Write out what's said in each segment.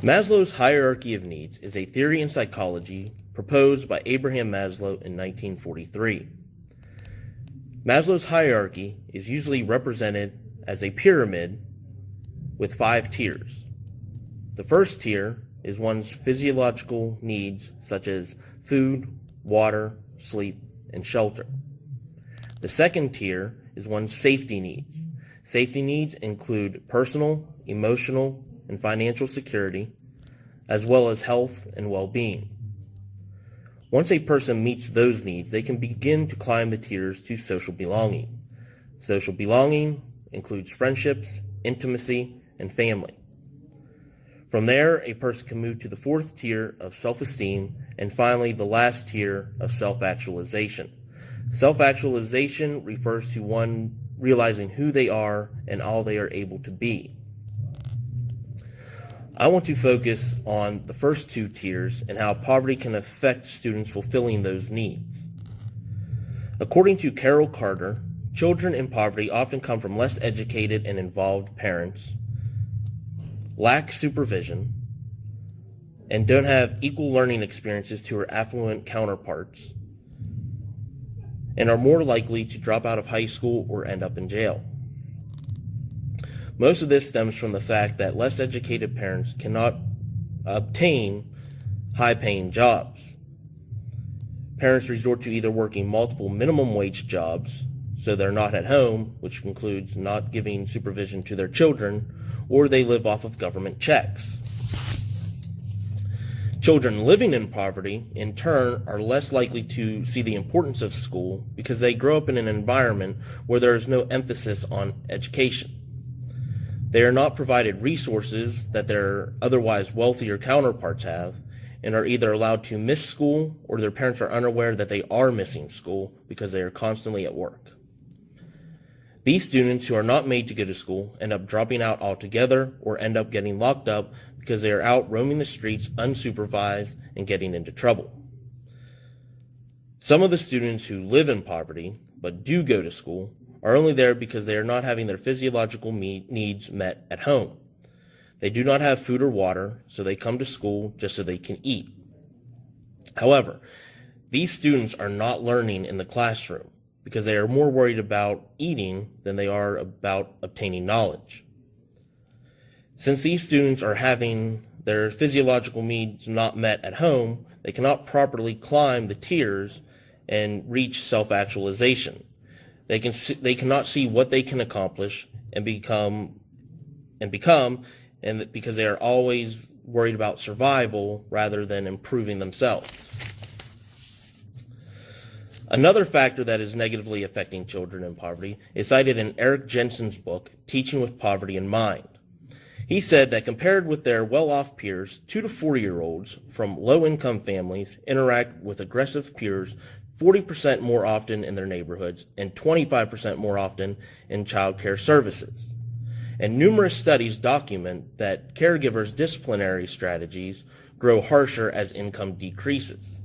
Maslow's hierarchy of needs is a theory in psychology proposed by Abraham Maslow in 1943. Maslow's hierarchy is usually represented as a pyramid with 5 tiers. The first tier is one's physiological needs such as food, water, sleep, and shelter. The second tier is one's safety needs. Safety needs include personal, emotional, and financial security, as well as health and well-being. Once a person meets those needs, they can begin to climb the tiers to social belonging. Social belonging includes friendships, intimacy, and family. From there, a person can move to the 4th tier of self-esteem, and finally the last tier of self-actualization. Self-actualization refers to one realizing who they are and all they are able to be. I want to focus on the first 2 tiers and how poverty can affect students fulfilling those needs. According to Carol Carter, children in poverty often come from less educated and involved parents, lack supervision, and don't have equal learning experiences to her affluent counterparts, and are more likely to drop out of high school or end up in jail. Most of this stems from the fact that less educated parents cannot obtain high-paying jobs. Parents resort to either working multiple minimum wage jobs, so they're not at home, which includes not giving supervision to their children, or they live off of government checks. Children living in poverty, in turn, are less likely to see the importance of school because they grow up in an environment where there is no emphasis on education. They are not provided resources that their otherwise wealthier counterparts have, and are either allowed to miss school or their parents are unaware that they are missing school because they are constantly at work. These students who are not made to go to school end up dropping out altogether or end up getting locked up because they are out roaming the streets unsupervised and getting into trouble. Some of the students who live in poverty but do go to school are only there because they are not having their physiological needs met at home. They do not have food or water, so they come to school just so they can eat. However, these students are not learning in the classroom because they are more worried about eating than they are about obtaining knowledge. Since these students are having their physiological needs not met at home, they cannot properly climb the tiers and reach self-actualization. They cannot see what they can accomplish and become, because they are always worried about survival rather than improving themselves. Another factor that is negatively affecting children in poverty is cited in Eric Jensen's book, Teaching with Poverty in Mind. He said that compared with their well-off peers, 2 to 4-year-olds from low-income families interact with aggressive peers 40% more often in their neighborhoods and 25% more often in child care services. And numerous studies document that caregivers' disciplinary strategies grow harsher as income decreases.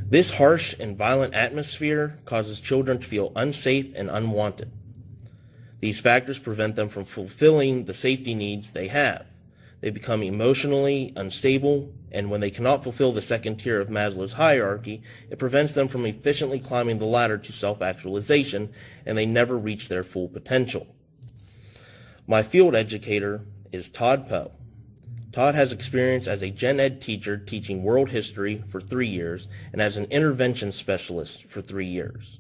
This harsh and violent atmosphere causes children to feel unsafe and unwanted. These factors prevent them from fulfilling the safety needs they have. They become emotionally unstable, and when they cannot fulfill the second tier of Maslow's hierarchy, it prevents them from efficiently climbing the ladder to self-actualization, and they never reach their full potential. My field educator is Todd Poe. Todd has experience as a gen ed teacher teaching world history for 3 years and as an intervention specialist for 3 years.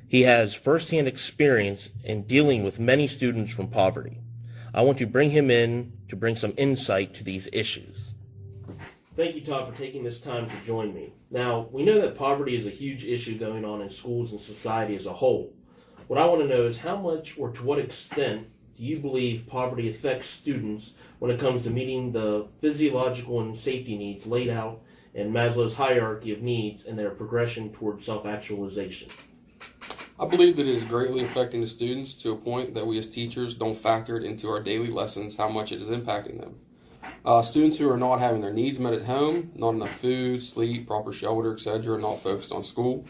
He has firsthand experience in dealing with many students from poverty. I want to bring him in to bring some insight to these issues. Thank you, Todd, for taking this time to join me. Now, we know that poverty is a huge issue going on in schools and society as a whole. What I want to know is how much or to what extent do you believe poverty affects students when it comes to meeting the physiological and safety needs laid out in Maslow's hierarchy of needs and their progression toward self-actualization? I believe that it is greatly affecting the students to a point that we as teachers don't factor it into our daily lessons how much it is impacting them. Students who are not having their needs met at home, not enough food, sleep, proper shelter, etc., not focused on school.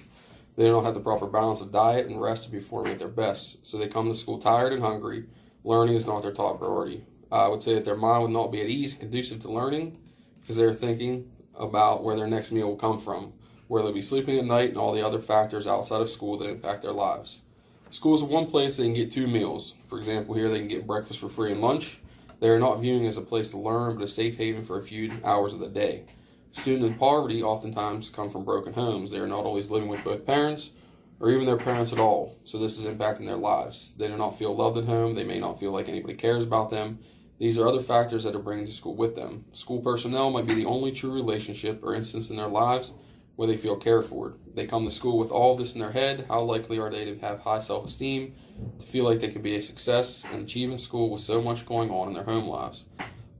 They don't have the proper balance of diet and rest to be performing at their best, so they come to school tired and hungry. Learning is not their top priority. I would say that their mind would not be at ease and conducive to learning because they're thinking about where their next meal will come from, where they'll be sleeping at night, and all the other factors outside of school that impact their lives. School is one place they can get 2 meals. For example, here they can get breakfast for free and lunch. They are not viewing it as a place to learn, but a safe haven for a few hours of the day. Students in poverty oftentimes come from broken homes. They are not always living with both parents or even their parents at all, so this is impacting their lives. They do not feel loved at home. They may not feel like anybody cares about them. These are other factors that are bringing to school with them. School personnel might be the only true relationship or instance in their lives where they feel cared for. They come to school with all of this in their head. How likely are they to have high self-esteem, to feel like they can be a success and achieve in school with so much going on in their home lives?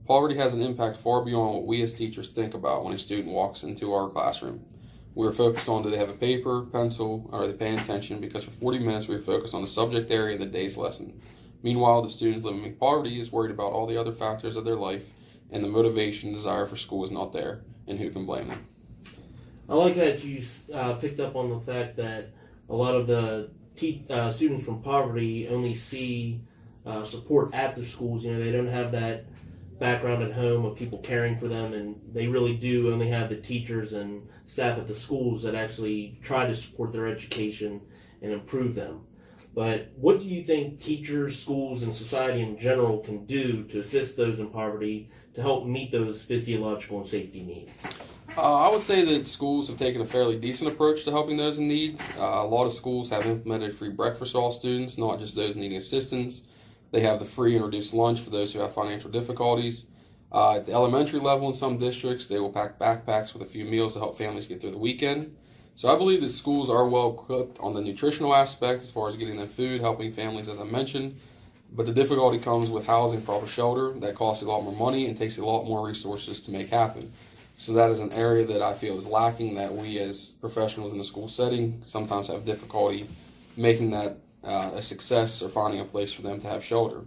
Poverty has an impact far beyond what we as teachers think about when a student walks into our classroom. We're focused on, do they have a paper, pencil, are they paying attention? Because for 40 minutes we're focused on the subject area of the day's lesson. Meanwhile, the student living in poverty is worried about all the other factors of their life, and the motivation, desire for school is not there, and who can blame them? I like that you picked up on the fact that a lot of the students from poverty only see support at the schools. You know, they don't have that background at home of people caring for them, and they really do only have the teachers and staff at the schools that actually try to support their education and improve them. But what do you think teachers, schools, and society in general can do to assist those in poverty to help meet those physiological and safety needs? I would say that schools have taken a fairly decent approach to helping those in need. A lot of schools have implemented free breakfast for all students, not just those needing assistance. They have the free and reduced lunch for those who have financial difficulties. At the elementary level in some districts, they will pack backpacks with a few meals to help families get through the weekend. So I believe that schools are well equipped on the nutritional aspect as far as getting them food, helping families, as I mentioned. But the difficulty comes with housing, proper shelter. That costs a lot more money and takes a lot more resources to make happen. So that is an area that I feel is lacking, that we as professionals in the school setting sometimes have difficulty making that a success or finding a place for them to have shelter.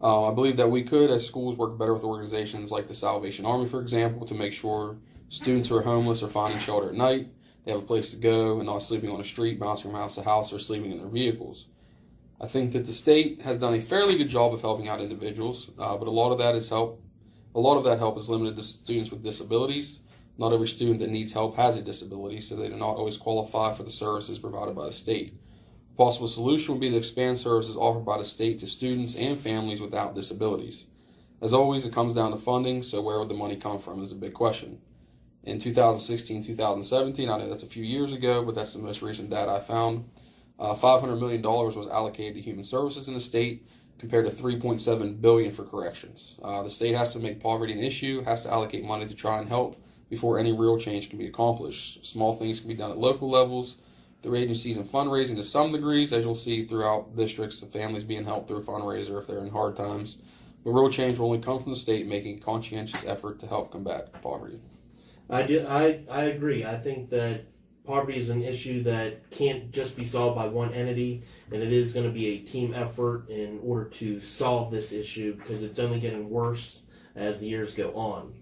I believe that we could, as schools, work better with organizations like the Salvation Army, for example, to make sure students who are homeless are finding shelter at night. They have a place to go and not sleeping on the street, bouncing from house to house, or sleeping in their vehicles. I think that the state has done a fairly good job of helping out individuals, but a lot of that help is limited to students with disabilities. Not every student that needs help has a disability, so they do not always qualify for the services provided by the state. A possible solution would be to expand services offered by the state to students and families without disabilities. As always, it comes down to funding, so where would the money come from is the big question. In 2016-2017, I know that's a few years ago, but that's the most recent data I found, $500 million was allocated to human services in the state, compared to $3.7 billion for corrections. The state has to make poverty an issue, has to allocate money to try and help before any real change can be accomplished. Small things can be done at local levels, through agencies and fundraising to some degrees, as you'll see throughout districts, the families being helped through a fundraiser if they're in hard times. But real change will only come from the state making a conscientious effort to help combat poverty. I agree. I think that poverty is an issue that can't just be solved by one entity, and it is going to be a team effort in order to solve this issue, because it's only getting worse as the years go on.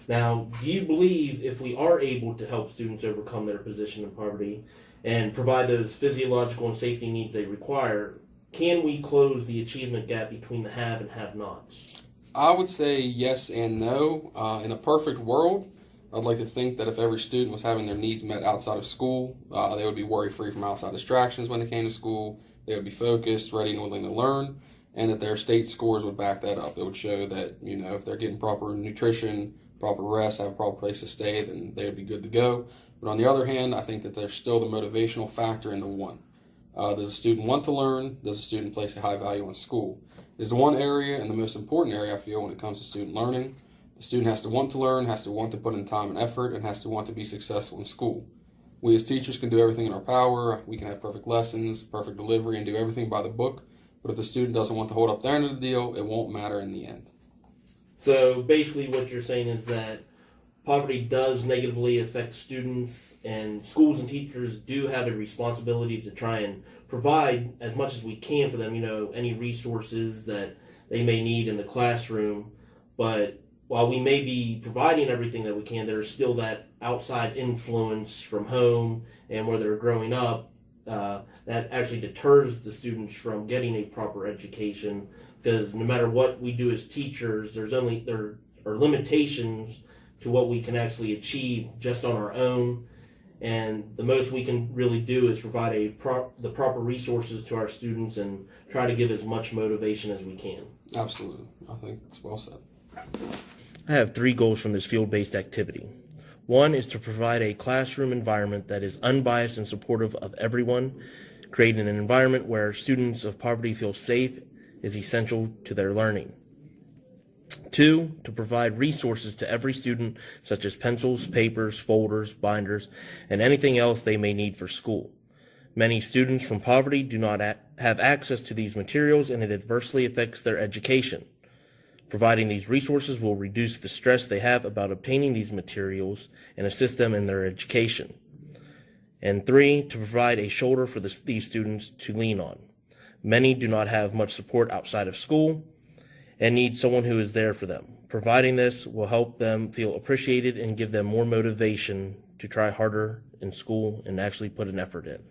Now, do you believe if we are able to help students overcome their position in poverty and provide those physiological and safety needs they require, can we close the achievement gap between the have and have-nots? I would say yes and no. In a perfect world, I'd like to think that if every student was having their needs met outside of school, they would be worry-free from outside distractions when they came to school. They would be focused, ready, and willing to learn, and that their state scores would back that up. It would show that, if they're getting proper nutrition, proper rest, have a proper place to stay, then they would be good to go. But on the other hand, I think that there's still the motivational factor in the one. Does a student want to learn? Does a student place a high value on school? Is the one area, and the most important area I feel when it comes to student learning. The student has to want to learn, has to want to put in time and effort, and has to want to be successful in school. We as teachers can do everything in our power. We can have perfect lessons, perfect delivery, and do everything by the book. But if the student doesn't want to hold up their end of the deal, it won't matter in the end. So basically what you're saying is that poverty does negatively affect students, and schools and teachers do have a responsibility to try and provide as much as we can for them, any resources that they may need in the classroom. But while we may be providing everything that we can, there's still that outside influence from home and where they're growing up that actually deters the students from getting a proper education because no matter what we do as teachers, there are limitations to what we can actually achieve just on our own. And the most we can really do is provide the proper resources to our students and try to give as much motivation as we can. Absolutely. I think it's well said. I have 3 goals from this field-based activity. 1 is to provide a classroom environment that is unbiased and supportive of everyone. Creating an environment where students of poverty feel safe is essential to their learning. 2, to provide resources to every student, such as pencils, papers, folders, binders, and anything else they may need for school. Many students from poverty do not have access to these materials, and it adversely affects their education. Providing these resources will reduce the stress they have about obtaining these materials and assist them in their education. And 3, to provide a shoulder for these students to lean on. Many do not have much support outside of school and need someone who is there for them. Providing this will help them feel appreciated and give them more motivation to try harder in school and actually put an effort in.